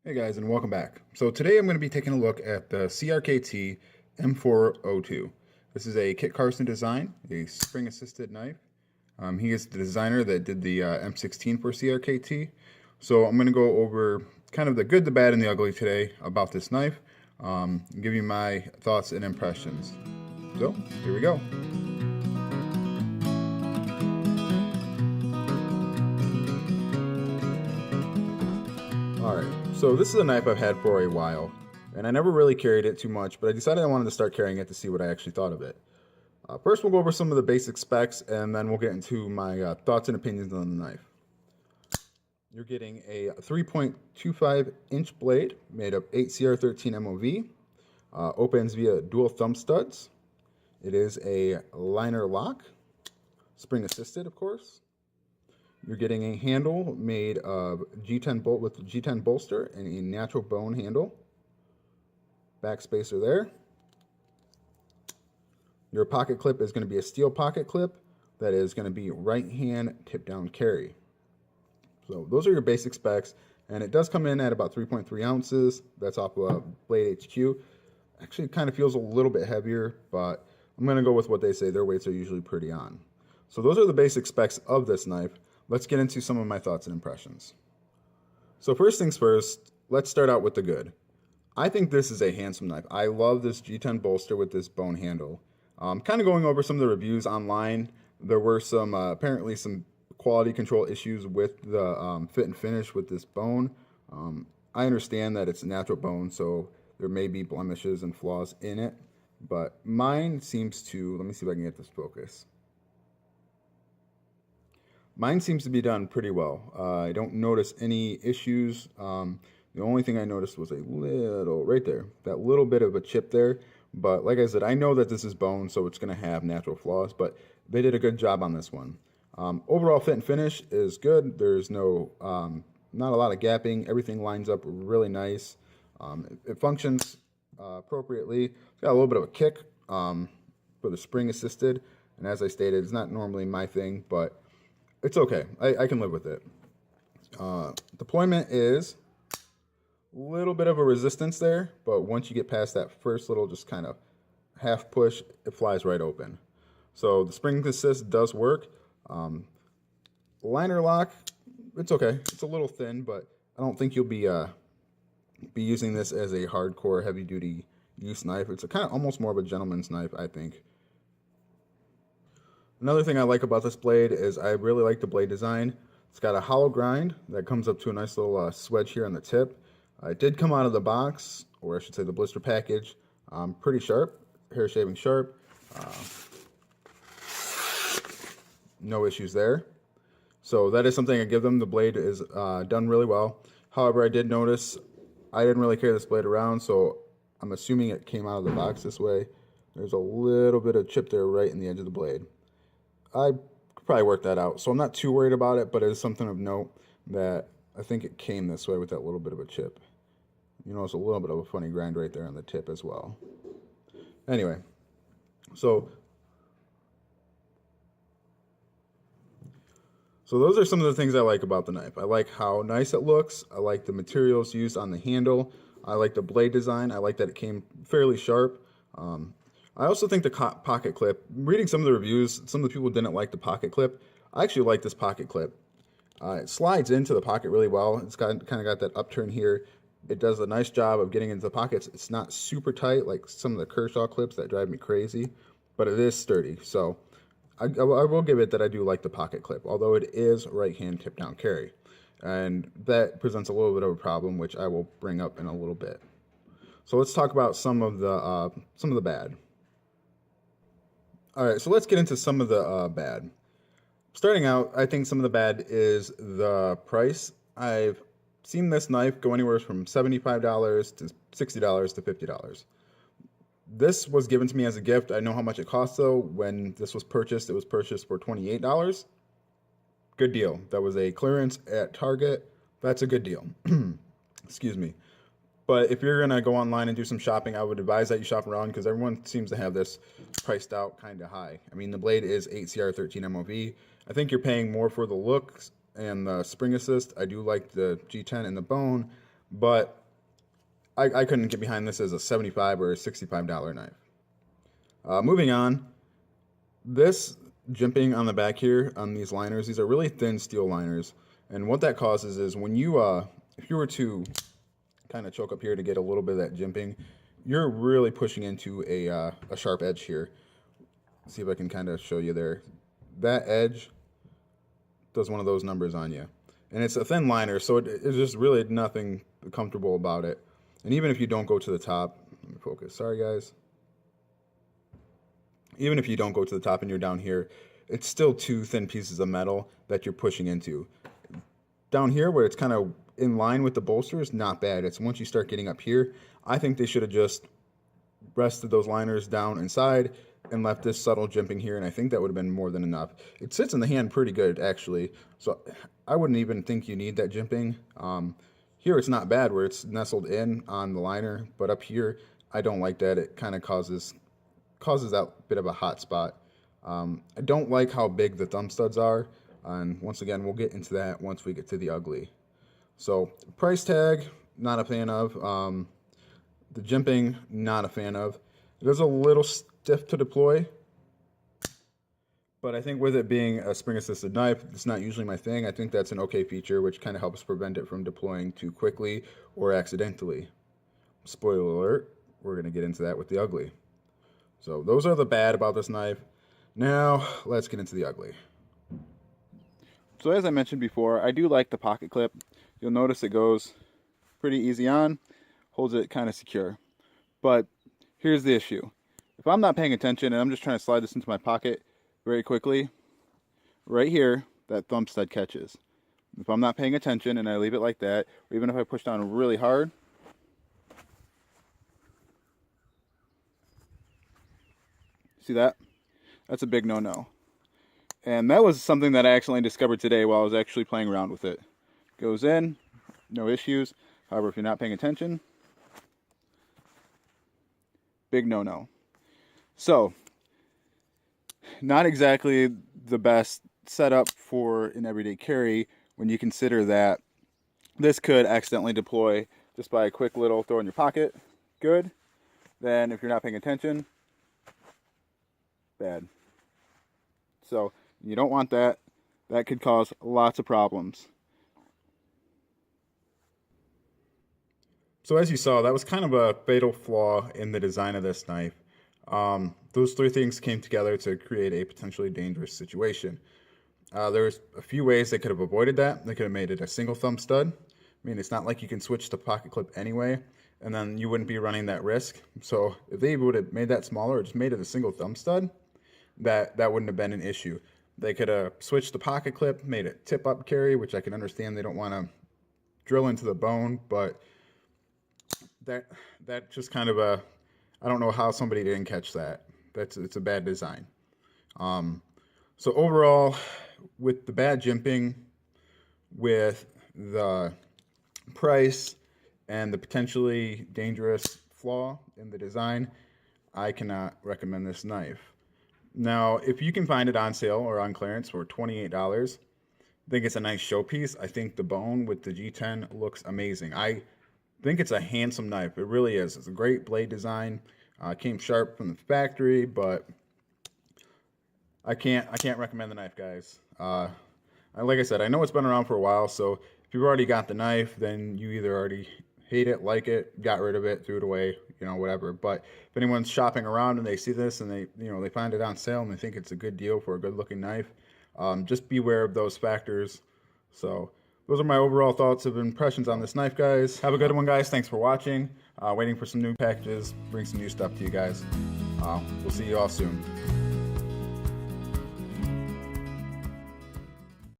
Hey guys, and welcome back. So today I'm going to be taking a look at the CRKT M4-02. This is a Kit Carson design, a spring-assisted knife. He is the designer that did the M16 for CRKT. So I'm going to go over kind of the good, the bad, and the ugly today about this knife, and give you my thoughts and impressions. So here we go. Alright, so this is a knife I've had for a while, and I never really carried it too much, but I decided I wanted to start carrying it to see what I actually thought of it. First we'll go over some of the basic specs, and then we'll get into my thoughts and opinions on the knife. You're getting a 3.25 inch blade made of 8 CR13 MOV, opens via dual thumb studs. It is a liner lock, spring assisted of course. You're getting a handle made of G10 bolt with G10 bolster and a natural bone handle. Back spacer there. Your pocket clip is going to be a steel pocket clip that is going to be right hand tip down carry. So those are your basic specs, and it does come in at about 3.3 ounces. That's off of Blade HQ. Actually, it kind of feels a little bit heavier, but I'm going to go with what they say. Their weights are usually pretty on. So those are the basic specs of this knife. Let's get into some of my thoughts and impressions. So first things first, let's start out with the good. I think this is a handsome knife. I love this G10 bolster with this bone handle. Kind of going over some of the reviews online, there were some apparently some quality control issues with the fit and finish with this bone. I understand that it's a natural bone, so there may be blemishes and flaws in it, but mine seems to, let me see if I can get this focus. Mine seems to be done pretty well. I don't notice any issues. The only thing I noticed was a little, right there, that little bit of a chip there. But like I said, I know that this is bone, so it's going to have natural flaws, but they did a good job on this one. Overall fit and finish is good. There's no, not a lot of gapping. Everything lines up really nice. It functions appropriately. It's got a little bit of a kick for the spring assisted. And as I stated, it's not normally my thing, but it's okay. I can live with it. Deployment is a little bit of a resistance there, but once you get past that first little just kind of half push, it flies right open. So the spring assist does work. Liner lock, it's okay. It's a little thin, but I don't think you'll be using this as a hardcore heavy duty use knife. It's a kind of almost more of a gentleman's knife, I think. Another thing I like about this blade is I really like the blade design. It's got a hollow grind that comes up to a nice little swedge here on the tip. It did come out of the box, or I should say the blister package, pretty sharp, hair shaving sharp. No issues there. So that is something I give them. The blade is done really well. However, I did notice I didn't really carry this blade around, so I'm assuming it came out of the box this way. There's a little bit of chip there right in the edge of the blade. I could probably work that out, so I'm not too worried about it, but it is something of note that I think it came this way with that little bit of a chip. You notice a little bit of a funny grind right there on the tip as well. Anyway, so those are some of the things I like about the knife. I like how nice it looks. I like the materials used on the handle. I like the blade design. I like that it came fairly sharp. I also think the pocket clip, reading some of the reviews, some of the people didn't like the pocket clip. I actually like this pocket clip. It slides into the pocket really well. It's got kind of got that upturn here. It does a nice job of getting into the pockets. It's not super tight like some of the Kershaw clips that drive me crazy, but it is sturdy. So I will give it that I do like the pocket clip, although it is right hand tip down carry. And that presents a little bit of a problem, which I will bring up in a little bit. So let's talk about some of the bad. All right, so let's get into some of the bad. Starting out, I think some of the bad is the price. I've seen this knife go anywhere from $75 to $60 to $50. This was given to me as a gift. I know how much it cost though. When this was purchased, it was purchased for $28. Good deal. That was a clearance at Target. That's a good deal. Excuse me. But if you're going to go online and do some shopping, I would advise that you shop around because everyone seems to have this priced out kind of high. I mean, the blade is 8 CR13 MOV. I think you're paying more for the looks and the spring assist. I do like the G10 and the bone, but I couldn't get behind this as a $75 or a $65 knife. Moving on, this jimping on the back here on these liners, these are really thin steel liners, and what that causes is when you if you were to kind of choke up here to get a little bit of that jimping, you're really pushing into a sharp edge here. Let's see if I can kind of show you there. That edge does one of those numbers on you, and it's a thin liner, so it's just really nothing comfortable about it. And even if you don't go to the top, let me focus, sorry guys. Even if you don't go to the top and you're down here, it's still two thin pieces of metal that you're pushing into. Down here where it's kind of in line with the bolster is not bad. It's once you start getting up here, I think they should have just rested those liners down inside and left this subtle jimping here, and I think that would have been more than enough. It sits in the hand pretty good actually, so I wouldn't even think you need that jimping. Here it's not bad where it's nestled in on the liner, but up here I don't like that. It kind of causes that bit of a hot spot. I don't like how big the thumb studs are, and once again we'll get into that once we get to the ugly. So price tag, not a fan of. The jimping, not a fan of. It is a little stiff to deploy, but I think with it being a spring-assisted knife, it's not usually my thing. I think that's an okay feature, which kind of helps prevent it from deploying too quickly or accidentally. Spoiler alert, we're going to get into that with the ugly. So those are the bad about this knife. Now let's get into the ugly. So as I mentioned before, I do like the pocket clip. You'll notice it goes pretty easy on, holds it kind of secure. But here's the issue. If I'm not paying attention and I'm just trying to slide this into my pocket very quickly, right here, that thumb stud catches. If I'm not paying attention and I leave it like that, or even if I push down really hard, see that? That's a big no-no. And that was something that I accidentally discovered today while I was actually playing around with it. Goes in, no issues. However, if you're not paying attention, big no-no. So, not exactly the best setup for an everyday carry when you consider that this could accidentally deploy just by a quick little throw in your pocket. Good. Then if you're not paying attention, bad. So you don't want that. That could cause lots of problems. So as you saw, that was kind of a fatal flaw in the design of this knife. Those three things came together to create a potentially dangerous situation. There's a few ways they could have avoided that. They could have made it a single thumb stud. I mean, it's not like you can switch the pocket clip anyway, and then you wouldn't be running that risk. So if they would have made that smaller or just made it a single thumb stud, that wouldn't have been an issue. They could have switched the pocket clip, made it tip up carry, which I can understand they don't want to drill into the bone, but that just kind of I don't know how somebody didn't catch that. It's a bad design. So overall, with the bad jimping, with the price and the potentially dangerous flaw in the design, I cannot recommend this knife. Now, if you can find it on sale or on clearance for $28, I think it's a nice showpiece. I think the bone with the G10 looks amazing. I think it's a handsome knife. It really is. It's a great blade design. Came sharp from the factory, but I can't recommend the knife, guys. Like I said, I know it's been around for a while, so if you've already got the knife, then you either already hate it, like it, got rid of it, threw it away, whatever. But if anyone's shopping around and they see this and they find it on sale and they think it's a good deal for a good-looking knife, just beware of those factors. So those are my overall thoughts of impressions on this knife, guys. Have a good one, guys. Thanks for watching. Waiting for some new packages, bring some new stuff to you guys. We'll see you all soon.